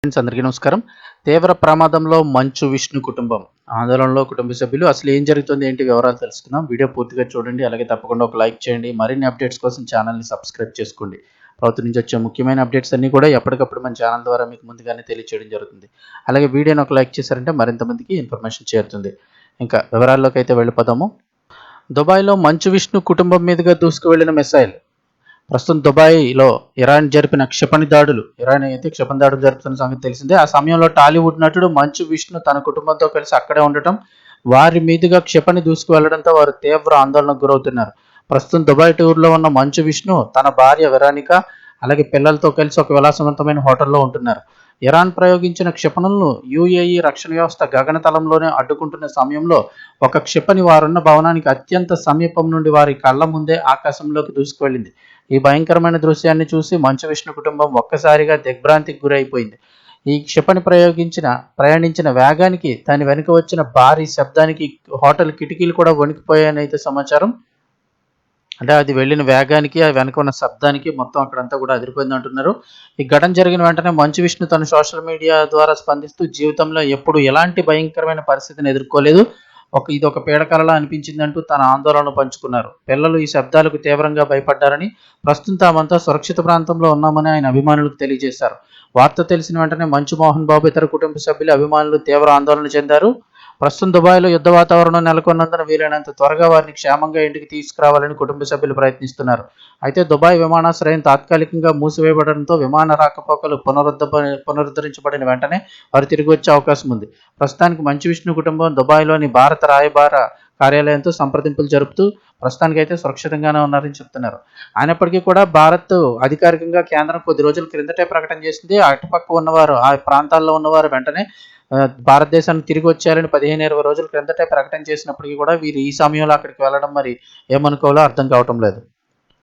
Friends అందరికీ నమస్కారం. తీవ్ర ప్రమాదంలో మంచు విష్ణు కుటుంబం. ఆందోళనలో కుటుంబ సభ్యులు. అసలు ఏం జరుగుతుంది, ఏంటి వివరాలు తెలుసుకుందాం. వీడియో పూర్తిగా చూడండి. అలాగే తప్పకుండా ఒక లైక్ చేయండి. మరిన్ని అప్డేట్స్ కోసం ఛానల్ని సబ్స్క్రైబ్ చేసుకోండి. ప్రభుత్వం నుంచి వచ్చే ముఖ్యమైన అప్డేట్స్ అన్నీ కూడా ఎప్పటికప్పుడు మన ఛానల్ ద్వారా మీకు ముందుగానే తెలియచేయడం జరుగుతుంది. అలాగే వీడియోని ఒక లైక్ చేశారంటే మరింత మందికి ఇన్ఫర్మేషన్ చేరుతుంది. ఇంకా వివరాల్లోకి అయితే వెళ్ళిపోదాము. దుబాయ్లో మంచు విష్ణు కుటుంబం మీదుగా దూసుకు వెళ్లిన మిసైల్. ప్రస్తుతం దుబాయ్లో ఇరాన్ జరిపిన క్షిపణి దాడులు. ఇరాన్ అయితే క్షిపణి దాడులు జరుపుతున్న సంగతి తెలిసిందే. ఆ సమయంలో టాలీవుడ్ నటుడు మంచు విష్ణు తన కుటుంబంతో కలిసి అక్కడే ఉండటం, వారి మీదుగా క్షిపణి దూసుకు వెళ్లడంతో వారు తీవ్ర ఆందోళనకు గురవుతున్నారు. ప్రస్తుతం దుబాయ్ టూర్లో ఉన్న మంచు విష్ణు తన భార్య వెరానిక అలాగే పిల్లలతో కలిసి ఒక విలాసవంతమైన హోటల్లో ఉంటున్నారు. ఇరాన్ ప్రయోగించిన క్షిపణులను యుఏఈ రక్షణ వ్యవస్థ గగనతలంలోనే అడ్డుకుంటున్న సమయంలో ఒక క్షిపణి వారున్న భవనానికి అత్యంత సమీపం నుండి వారి కళ్ల ముందే ఆకాశంలోకి దూసుకువెళ్ళింది. ఈ భయంకరమైన దృశ్యాన్ని చూసి మంచు విష్ణు కుటుంబం ఒక్కసారిగా దిగ్భ్రాంతికి గురైపోయింది. ఈ క్షిపణి ప్రయాణించిన వేగానికి, దాని వెనుక వచ్చిన భారీ శబ్దానికి హోటల్ కిటికీలు కూడా వణికిపోయాయని అయితే సమాచారం. అంటే అది వెళ్ళిన వేగానికి, ఆ వెనక ఉన్న శబ్దానికి మొత్తం అక్కడంతా కూడా అదిరిపోయింది అంటున్నారు. ఈ ఘటన జరిగిన వెంటనే మంచు విష్ణు తన సోషల్ మీడియా ద్వారా స్పందిస్తూ, జీవితంలో ఎప్పుడు ఎలాంటి భయంకరమైన పరిస్థితిని ఎదుర్కోలేదు, ఇది ఒక పీడకలలా అనిపించిందంటూ తన ఆందోళన పంచుకున్నారు. పిల్లలు ఈ శబ్దాలకు తీవ్రంగా భయపడ్డారని, ప్రస్తుతం తామంతా సురక్షిత ప్రాంతంలో ఉన్నామని ఆయన అభిమానులకు తెలియజేశారు. వార్త తెలిసిన వెంటనే మంచు మోహన్ బాబు ఇతర కుటుంబ సభ్యులు, అభిమానులు తీవ్ర ఆందోళన చెందారు. ప్రస్తుతం దుబాయ్లో యుద్ధ వాతావరణం నెలకొన్నందున వీలైనంత త్వరగా వారిని క్షేమంగా ఇంటికి తీసుకురావాలని కుటుంబ సభ్యులు ప్రయత్నిస్తున్నారు. అయితే దుబాయ్ విమానాశ్రయం తాత్కాలికంగా మూసివేయబడడంతో విమాన రాకపోకలు పునరుద్ధరించబడిన వెంటనే వారు తిరిగి వచ్చే అవకాశం ఉంది. ప్రస్తుతానికి మంచు విష్ణు కుటుంబం దుబాయ్లోని భారత రాయబార కార్యాలయంతో సంప్రదింపులు జరుపుతూ ప్రస్తుతానికైతే సురక్షితంగానే ఉన్నారని చెప్తున్నారు. అయినప్పటికీ కూడా భారత్ అధికారికంగా కేంద్రం కొద్ది రోజుల క్రిందటే ప్రకటన చేసింది. అటుపక్క ఉన్నవారు, ఆ ప్రాంతాల్లో ఉన్నవారు వెంటనే భారతదేశానికి తిరిగి వచ్చేయాలని 15-20 రోజుల క్రిందటే ప్రకటన చేసినప్పటికీ కూడా వీరు ఈ సమయంలో అక్కడికి వెళ్ళడం మరి ఏమనుకోవాలో అర్థం కావటం లేదు.